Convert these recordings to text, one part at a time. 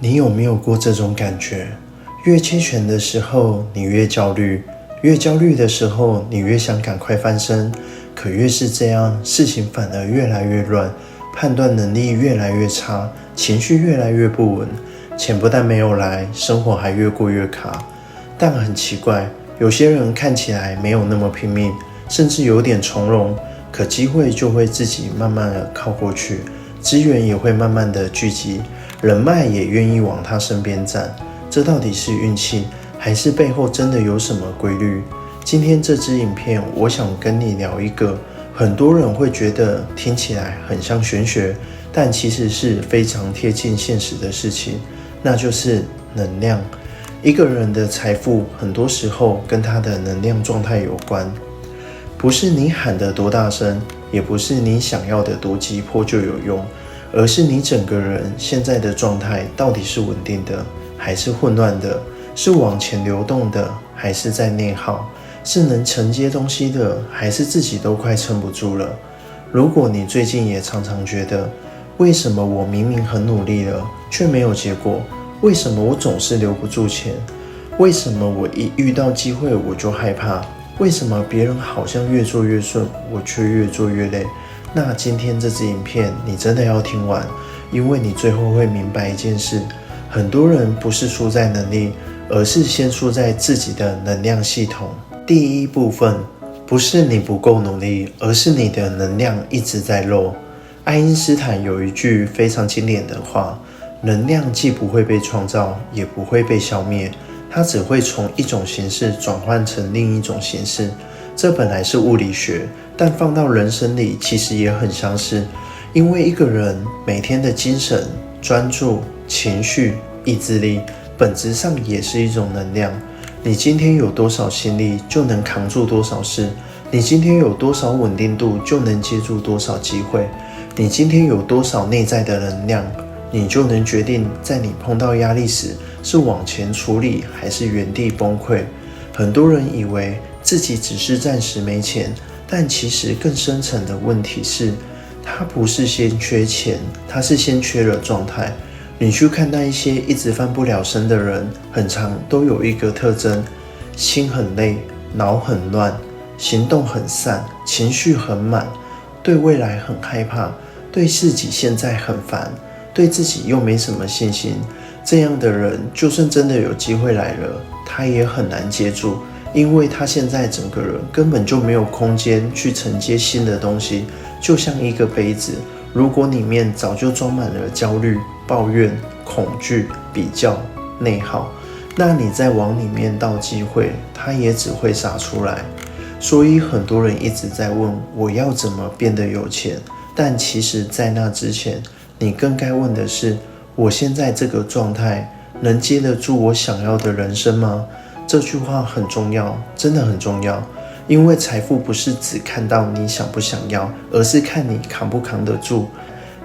你有没有过这种感觉？越期权的时候，你越焦虑；越焦虑的时候，你越想赶快翻身。可越是这样，事情反而越来越乱，判断能力越来越差，情绪越来越不稳。钱不但没有来，生活还越过越卡。但很奇怪，有些人看起来没有那么拼命，甚至有点从容，可机会就会自己慢慢的靠过去，资源也会慢慢的聚集，人脉也愿意往他身边站。这到底是运气，还是背后真的有什么规律？今天这支影片，我想跟你聊一个很多人会觉得听起来很像玄学，但其实是非常贴近现实的事情，那就是能量。一个人的财富很多时候跟他的能量状态有关，不是你喊得多大声，也不是你想要的多急迫就有用，而是你整个人现在的状态到底是稳定的，还是混乱的？是往前流动的，还是在内耗？是能承接东西的，还是自己都快撑不住了？如果你最近也常常觉得，为什么我明明很努力了，却没有结果？为什么我总是留不住钱？为什么我一遇到机会我就害怕？为什么别人好像越做越顺，我却越做越累？那今天这支影片你真的要听完，因为你最后会明白一件事，很多人不是输在能力，而是先输在自己的能量系统。第一部分，不是你不够努力，而是你的能量一直在漏。爱因斯坦有一句非常经典的话，能量既不会被创造，也不会被消灭，它只会从一种形式转换成另一种形式。这本来是物理学，但放到人生里其实也很相似。因为一个人每天的精神、专注、情绪、意志力，本质上也是一种能量。你今天有多少心力，就能扛住多少事；你今天有多少稳定度，就能接住多少机会；你今天有多少内在的能量，你就能决定在你碰到压力时是往前处理还是原地崩溃。很多人以为自己只是暂时没钱，但其实更深层的问题是，他不是先缺钱，他是先缺了状态。你去看那一些一直翻不了身的人，很常都有一个特征：心很累，脑很乱，行动很散，情绪很满，对未来很害怕，对自己现在很烦，对自己又没什么信心。这样的人，就算真的有机会来了，他也很难接住，因为他现在整个人根本就没有空间去承接新的东西。就像一个杯子，如果里面早就装满了焦虑、抱怨、恐惧、比较、内耗，那你再往里面倒机会，它也只会洒出来。所以很多人一直在问，我要怎么变得有钱？但其实在那之前，你更该问的是，我现在这个状态能接得住我想要的人生吗？这句话很重要，真的很重要。因为财富不是只看到你想不想要，而是看你扛不扛得住。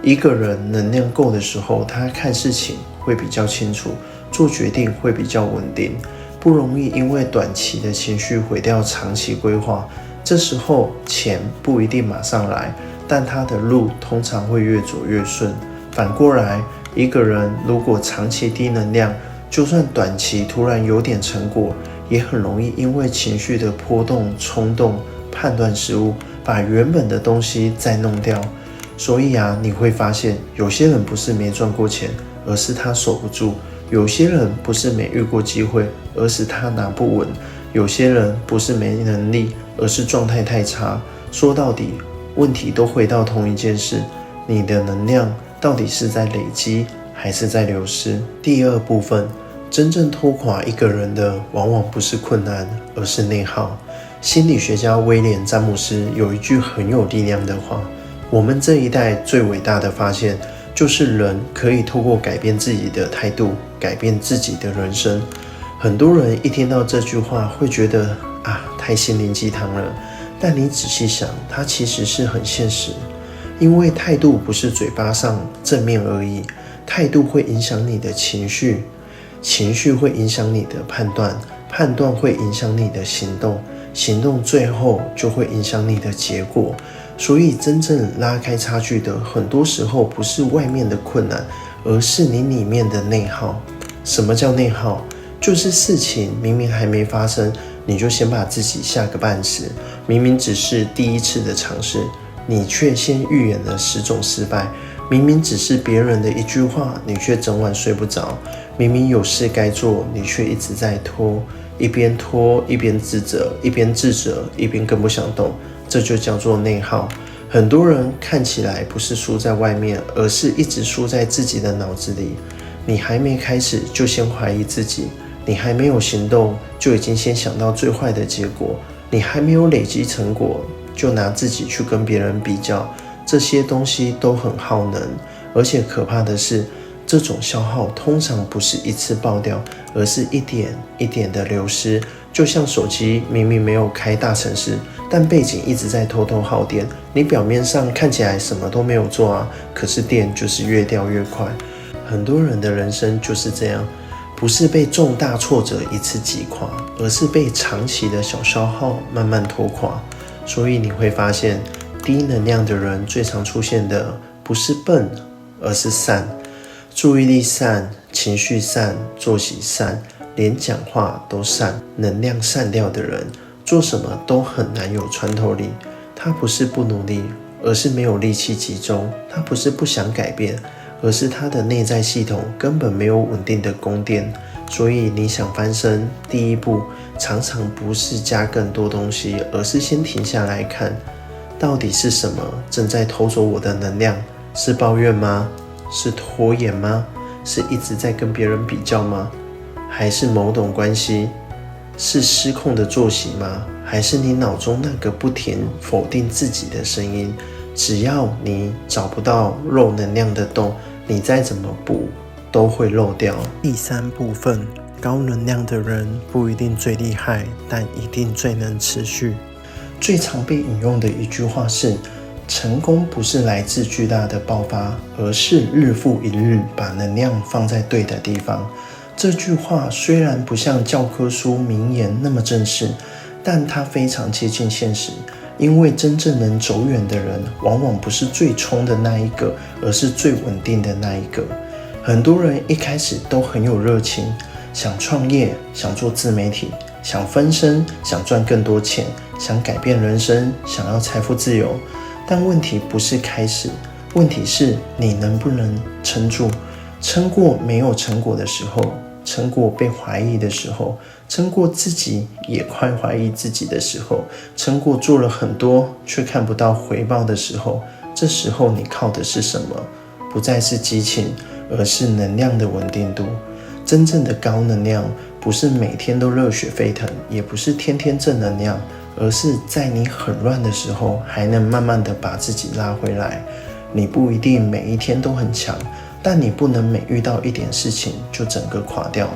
一个人能量够的时候，他看事情会比较清楚，做决定会比较稳定，不容易因为短期的情绪毁掉长期规划。这时候钱不一定马上来，但他的路通常会越走越顺。反过来，一个人如果长期低能量，就算短期突然有点成果，也很容易因为情绪的波动、冲动、判断失误，把原本的东西再弄掉。所以你会发现，有些人不是没赚过钱，而是他守不住；有些人不是没遇过机会，而是他拿不稳；有些人不是没能力，而是状态太差。说到底，问题都回到同一件事：你的能量到底是在累积，还是在流失？第二部分，真正拖垮一个人的，往往不是困难，而是内耗。心理学家威廉·詹姆斯有一句很有力量的话：我们这一代最伟大的发现，就是人可以透过改变自己的态度，改变自己的人生。很多人一听到这句话，会觉得太心灵鸡汤了。但你仔细想，它其实是很现实。因为态度不是嘴巴上正面而已，态度会影响你的情绪，情绪会影响你的判断，判断会影响你的行动，行动最后就会影响你的结果。所以真正拉开差距的，很多时候不是外面的困难，而是你里面的内耗。什么叫内耗？就是事情明明还没发生，你就先把自己吓个半死。明明只是第一次的尝试，你却先预演了10种失败。明明只是别人的一句话，你却整晚睡不着。明明有事该做，你却一直在拖，一边拖一边自责，一边自责一边更不想动，这就叫做内耗。很多人看起来不是输在外面，而是一直输在自己的脑子里。你还没开始就先怀疑自己，你还没有行动就已经先想到最坏的结果，你还没有累积成果就拿自己去跟别人比较，这些东西都很耗能。而且可怕的是，这种消耗通常不是一次爆掉，而是一点一点的流失。就像手机明明没有开大程式，但背景一直在偷偷耗电，你表面上看起来什么都没有做啊，可是电就是越掉越快。很多人的人生就是这样，不是被重大挫折一次击垮，而是被长期的小消耗慢慢拖垮。所以你会发现，低能量的人最常出现的不是笨，而是散。注意力散，情绪散，作息散，连讲话都散。能量散掉的人，做什么都很难有穿透力。他不是不努力，而是没有力气集中。他不是不想改变，而是他的内在系统根本没有稳定的供电。所以你想翻身，第一步常常不是加更多东西，而是先停下来看，到底是什么正在偷走我的能量？是抱怨吗？是拖延吗？是一直在跟别人比较吗？还是某种关系？是失控的作息吗？还是你脑中那个不停否定自己的声音？只要你找不到漏能量的洞，你再怎么补都会漏掉。第3部分，高能量的人不一定最厉害，但一定最能持续。最常被引用的一句话是，成功不是来自巨大的爆发，而是日复一日把能量放在对的地方。这句话虽然不像教科书名言那么正式，但它非常接近现实。因为真正能走远的人，往往不是最冲的那一个，而是最稳定的那一个。很多人一开始都很有热情，想创业，想做自媒体，想分身，想赚更多钱，想改变人生，想要财富自由。但问题不是开始，问题是你能不能撑住，撑过没有成果的时候，撑过被怀疑的时候，撑过自己也快怀疑自己的时候，撑过做了很多却看不到回报的时候，这时候你靠的是什么？不再是激情，而是能量的稳定度。真正的高能量不是每天都热血沸腾，也不是天天正能量，而是在你很乱的时候还能慢慢的把自己拉回来。你不一定每一天都很强，但你不能每遇到一点事情就整个垮掉。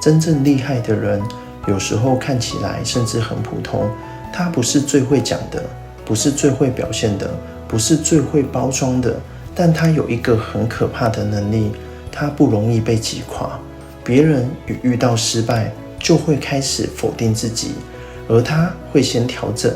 真正厉害的人有时候看起来甚至很普通，他不是最会讲的，不是最会表现的，不是最会包装的，但他有一个很可怕的能力，他不容易被击垮。别人一遇到失败就会开始否定自己，而他会先调整。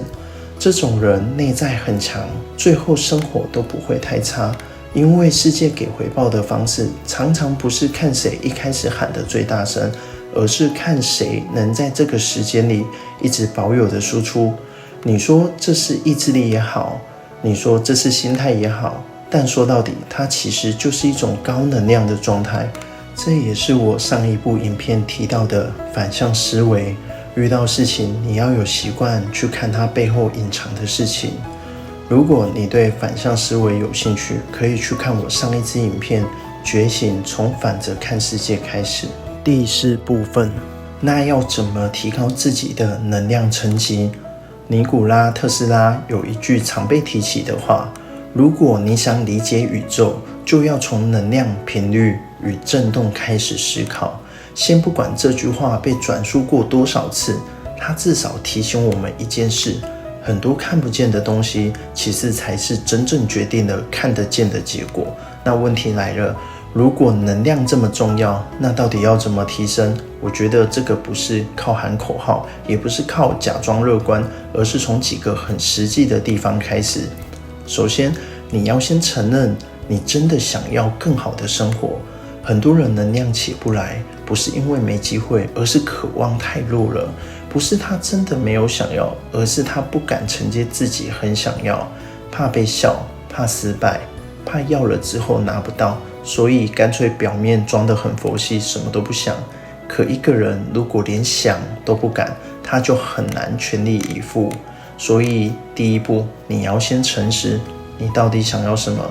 这种人内在很强，最后生活都不会太差，因为世界给回报的方式常常不是看谁一开始喊得最大声，而是看谁能在这个时间里一直保有的输出。你说这是意志力也好，你说这是心态也好，但说到底它其实就是一种高能量的状态。这也是我上一部影片提到的反向思维。遇到事情你要有习惯去看它背后隐藏的事情。如果你对反向思维有兴趣，可以去看我上一支影片《觉醒：从反着看世界》开始。第4部分，那要怎么提高自己的能量层级？尼古拉·特斯拉有一句常被提起的话，如果你想理解宇宙，就要从能量、频率与振动开始思考。先不管这句话被转述过多少次，它至少提醒我们一件事，很多看不见的东西其实才是真正决定了看得见的结果。那问题来了，如果能量这么重要，那到底要怎么提升？我觉得这个不是靠喊口号，也不是靠假装乐观，而是从几个很实际的地方开始。首先，你要先承认你真的想要更好的生活。很多人能量起不来，不是因为没机会，而是渴望太弱了。不是他真的没有想要，而是他不敢承接自己很想要，怕被笑，怕失败，怕要了之后拿不到，所以干脆表面装得很佛系，什么都不想。可一个人如果连想都不敢，他就很难全力以赴。所以第一步，你要先诚实，你到底想要什么？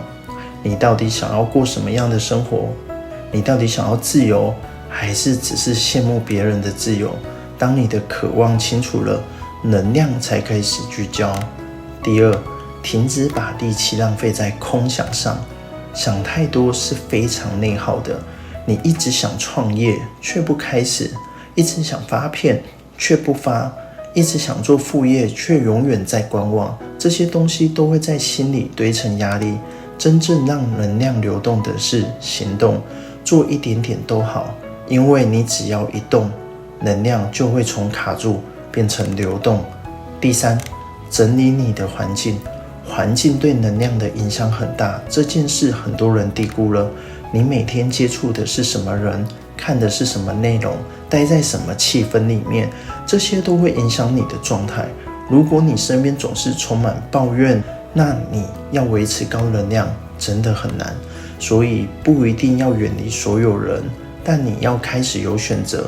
你到底想要过什么样的生活？你到底想要自由，还是只是羡慕别人的自由？当你的渴望清楚了，能量才开始聚焦。第二，停止把力气浪费在空想上，想太多是非常内耗的。你一直想创业却不开始，一直想发片却不发，一直想做副业却永远在观望，这些东西都会在心里堆成压力。真正让能量流动的是行动，做一点点都好，因为你只要一动，能量就会从卡住变成流动。第三，整理你的环境，环境对能量的影响很大，这件事很多人低估了。你每天接触的是什么人，看的是什么内容，待在什么气氛里面，这些都会影响你的状态。如果你身边总是充满抱怨，那你要维持高能量真的很难。所以不一定要远离所有人，但你要开始有选择，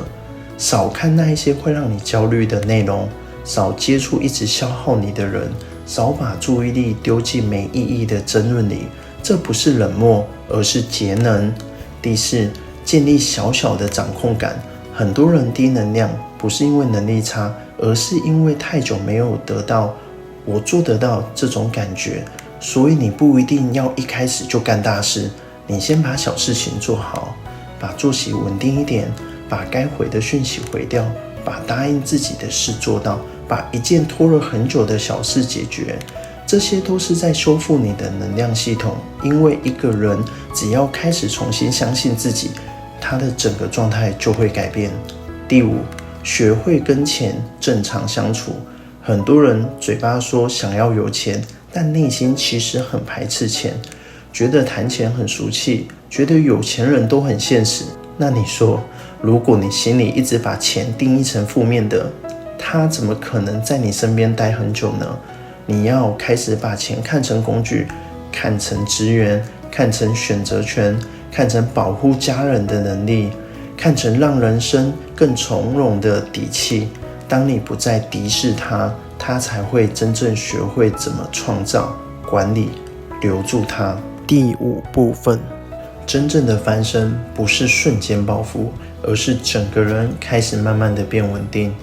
少看那一些会让你焦虑的内容，少接触一直消耗你的人，少把注意力丢进没意义的争论里。这不是冷漠，而是节能。第四，建立小小的掌控感。很多人低能量不是因为能力差，而是因为太久没有得到我做得到这种感觉。所以你不一定要一开始就干大事，你先把小事情做好，把作息稳定一点，把该回的讯息回掉，把答应自己的事做到，把一件拖了很久的小事解决。这些都是在修复你的能量系统，因为一个人只要开始重新相信自己，他的整个状态就会改变。第五，学会跟钱正常相处。很多人嘴巴说想要有钱，但内心其实很排斥钱，觉得谈钱很俗气，觉得有钱人都很现实。那你说，如果你心里一直把钱定义成负面的，他怎么可能在你身边待很久呢？你要开始把钱看成工具，看成资源，看成选择权，看成保护家人的能力，看成让人生更从容的底气。当你不再敌视它，它才会真正学会怎么创造、管理、留住它。第五部分，真正的翻身不是瞬间暴富，而是整个人开始慢慢的变稳定。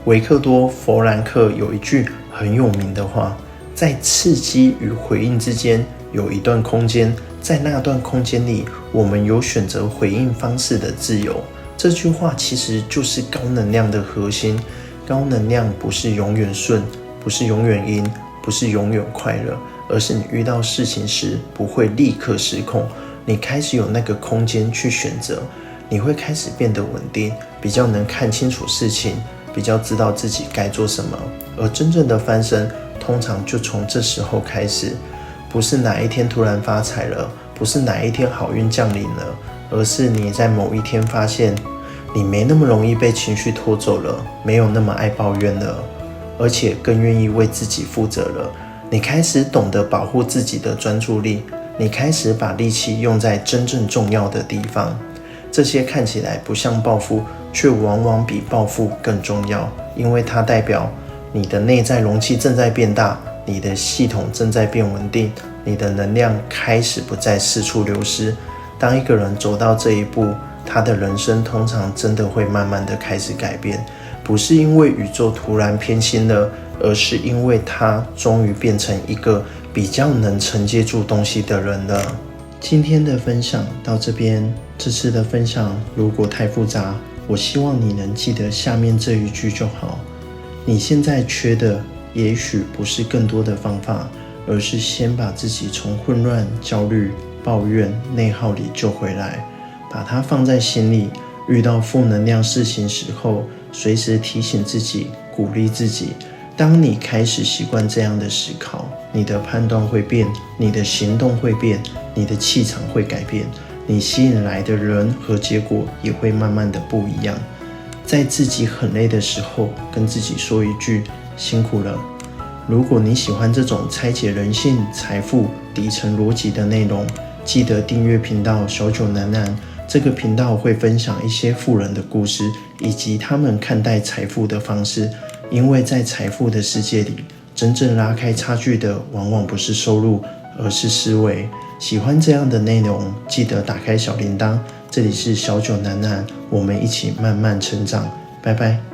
维克多·弗兰克有一句很有名的话，在刺激与回应之间有一段空间，在那段空间里，我们有选择回应方式的自由。这句话其实就是高能量的核心。高能量不是永远顺，不是永远赢，不是永远快乐，而是你遇到事情时不会立刻失控，你开始有那个空间去选择，你会开始变得稳定，比较能看清楚事情，比较知道自己该做什么。而真正的翻身通常就从这时候开始，不是哪一天突然发财了，不是哪一天好运降临了，而是你在某一天发现你没那么容易被情绪拖走了，没有那么爱抱怨了，而且更愿意为自己负责了。你开始懂得保护自己的专注力，你开始把力气用在真正重要的地方。这些看起来不像暴富，却往往比暴富更重要，因为它代表你的内在容器正在变大，你的系统正在变稳定，你的能量开始不再四处流失。当一个人走到这一步，他的人生通常真的会慢慢的开始改变，不是因为宇宙突然偏心了，而是因为他终于变成一个比较能承接住东西的人了。今天的分享到这边，这次的分享如果太复杂，我希望你能记得下面这一句就好。你现在缺的也许不是更多的方法，而是先把自己从混乱、焦虑、抱怨、内耗里救回来，把它放在心里，遇到负能量事情时候，随时提醒自己，鼓励自己。当你开始习惯这样的思考，你的判断会变，你的行动会变，你的气场会改变。你吸引来的人和结果也会慢慢的不一样。在自己很累的时候，跟自己说一句辛苦了。如果你喜欢这种拆解人性、财富底层逻辑的内容，记得订阅频道小九男男。这个频道会分享一些富人的故事，以及他们看待财富的方式。因为在财富的世界里，真正拉开差距的往往不是收入，而是思维。喜欢这样的内容，记得打开小铃铛。这里是小九男男，我们一起慢慢成长。拜拜。